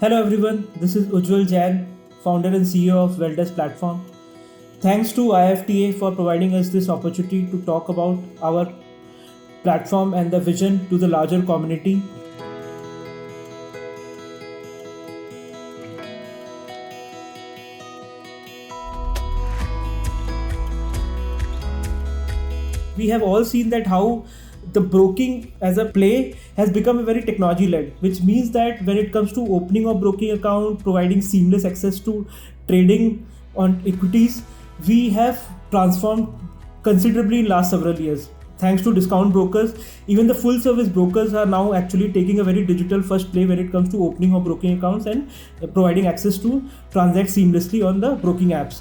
Hello everyone, this is Ujjwal Jain, founder and CEO of Welldesk Platform. Thanks to IFTA for providing us this opportunity to talk about our platform and the vision to the larger community. We have all seen that how the broking as a play has become a very technology led, which means that when it comes to opening of broking account, providing seamless access to trading on equities, we have transformed considerably in last several years. Thanks to discount brokers, even the full service brokers are now actually taking a very digital first play when it comes to opening of broking accounts and providing access to transact seamlessly on the broking apps.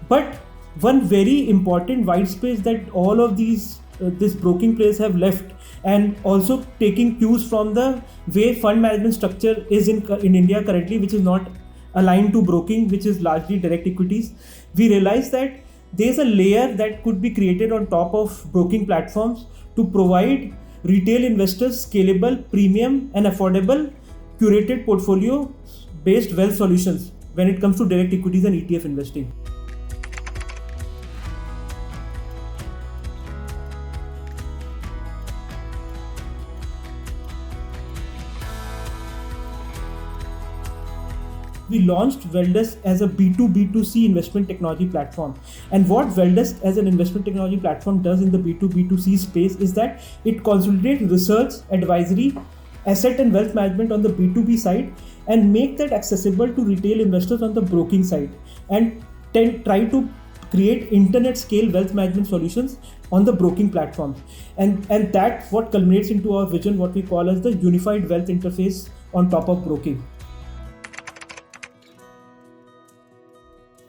But one very important white space that all of these this broking players have left, and also taking cues from the way fund management structure is in India currently, which is not aligned to broking, which is largely direct equities. We realize that there's a layer that could be created on top of broking platforms to provide retail investors scalable, premium, and affordable curated portfolio based wealth solutions when it comes to direct equities and ETF investing. We launched Welldesk as a B2B2C investment technology platform. And what Welldesk as an investment technology platform does in the B2B2C space is that it consolidates research, advisory, asset and wealth management on the B2B side and make that accessible to retail investors on the broking side, and try to create internet scale wealth management solutions on the broking platforms. And that what culminates into our vision, what we call as the unified wealth interface on top of broking.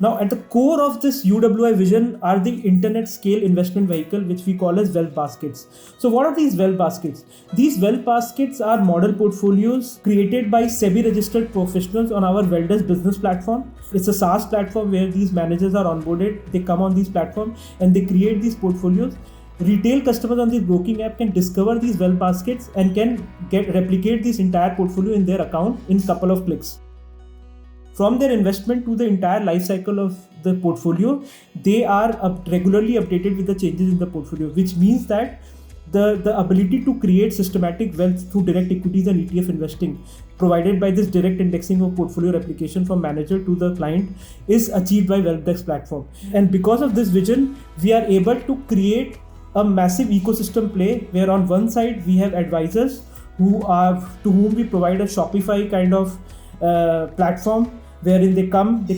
Now, at the core of this UWI vision are the internet scale investment vehicle, which we call as Wealth Baskets. So, what are these Wealth Baskets? These Wealth Baskets are model portfolios created by SEBI registered professionals on our Welldesk business platform. It's a SaaS platform where these managers are onboarded. They come on these platforms and they create these portfolios. Retail customers on the broking app can discover these Wealth Baskets and can replicate this entire portfolio in their account in couple of clicks. From their investment to the entire life cycle of the portfolio, they are regularly updated with the changes in the portfolio, which means that the ability to create systematic wealth through direct equities and ETF investing provided by this direct indexing of portfolio replication from manager to the client is achieved by Welldesk platform. And because of this vision, we are able to create a massive ecosystem play where on one side we have advisors to whom we provide a Shopify kind of platform wherein they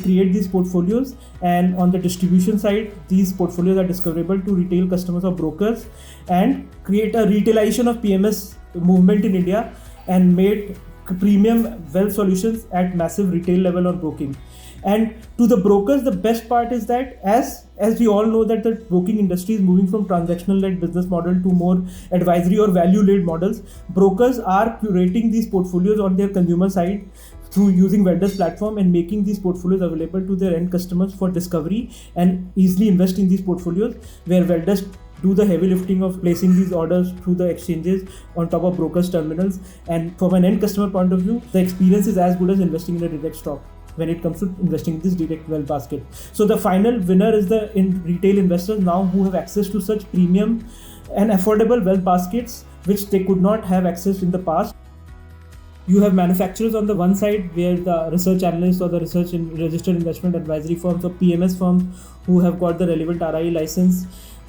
create these portfolios, and on the distribution side these portfolios are discoverable to retail customers or brokers, and create a retailization of PMS movement in India and made premium wealth solutions at massive retail level on broking. And to the brokers, the best part is that as we all know that the broking industry is moving from transactional led business model to more advisory or value led models, brokers are curating these portfolios on their consumer side through using Welldesk platform and making these portfolios available to their end customers for discovery and easily invest in these portfolios, where Welldesk do the heavy lifting of placing these orders through the exchanges on top of brokers terminals. And from an end customer point of view, the experience is as good as investing in a direct stock when it comes to investing in this direct wealth basket. So the final winner is the retail investors now who have access to such premium and affordable wealth baskets which they could not have access in the past. You have manufacturers on the one side where the research analysts or the research and registered investment advisory firms or PMS firms who have got the relevant RI license,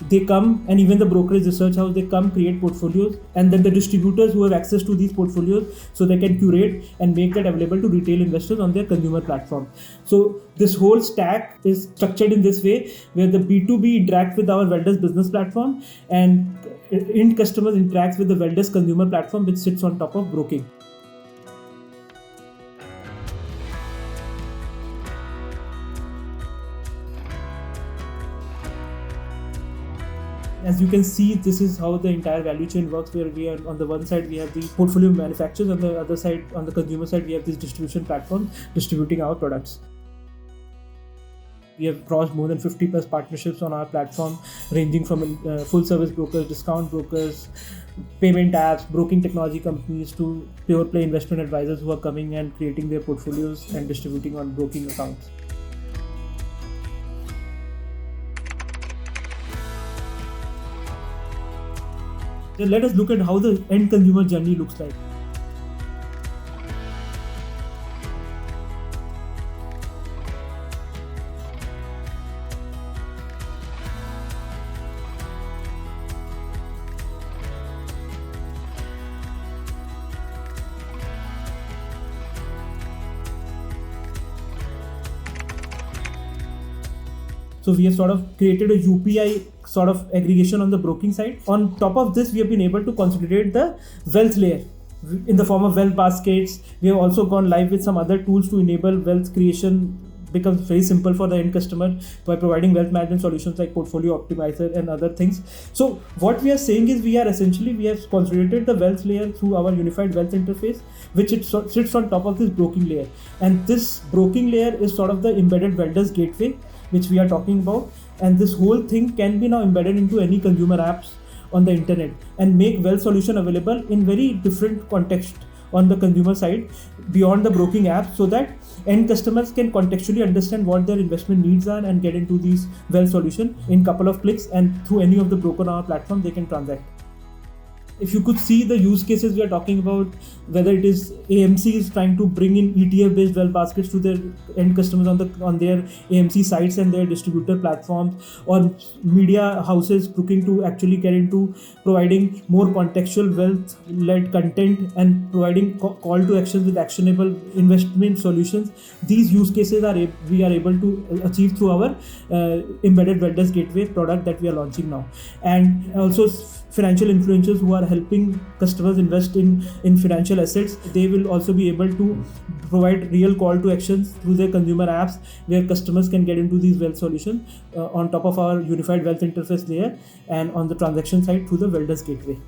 they come, and even the brokerage research house, they come create portfolios, and then the distributors who have access to these portfolios so they can curate and make that available to retail investors on their consumer platform. So this whole stack is structured in this way where the B2B interact with our Welldesk business platform and end customers interacts with the Welldesk consumer platform which sits on top of broking. As you can see, this is how the entire value chain works, where we are on the one side we have the portfolio manufacturers, on the other side, on the consumer side, we have this distribution platform distributing our products. We have crossed more than 50 plus partnerships on our platform, ranging from full service brokers, discount brokers, payment apps, broking technology companies to pure play investment advisors who are coming and creating their portfolios and distributing on broking accounts. So let us look at how the end consumer journey looks like. So we have sort of created a UPI sort of aggregation on the broking side. On top of this, we have been able to consolidate the wealth layer in the form of wealth baskets. We have also gone live with some other tools to enable wealth creation becomes very simple for the end customer by providing wealth management solutions like portfolio optimizer and other things. So what we are saying is we have consolidated the wealth layer through our unified wealth interface, which it sits on top of this broking layer. And this broking layer is sort of the embedded vendors gateway which we are talking about, and this whole thing can be now embedded into any consumer apps on the internet and make wealth solution available in very different context on the consumer side beyond the broking app, so that end customers can contextually understand what their investment needs are and get into these wealth solution in couple of clicks, and through any of the broker on our platform they can transact. If you could see the use cases we are talking about, whether it is AMC is trying to bring in ETF based wealth baskets to their end customers on their AMC sites and their distributor platforms, or media houses looking to actually get into providing more contextual wealth led content and providing call to actions with actionable investment solutions, these use cases we are able to achieve through our embedded vendors gateway product that we are launching now. And also financial influencers who are helping customers invest in financial assets, they will also be able to provide real call to actions through their consumer apps where customers can get into these wealth solutions on top of our unified wealth interface layer, and on the transaction side through the vendors gateway.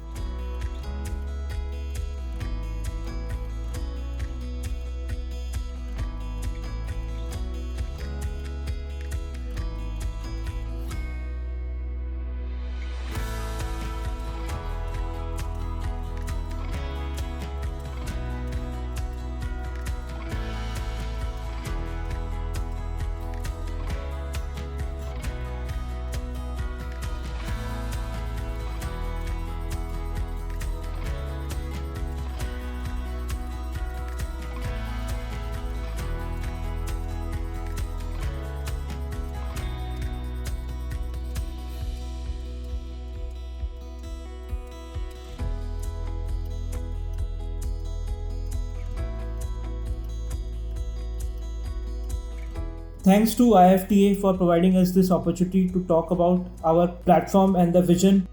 Thanks to IFTA for providing us this opportunity to talk about our platform and the vision.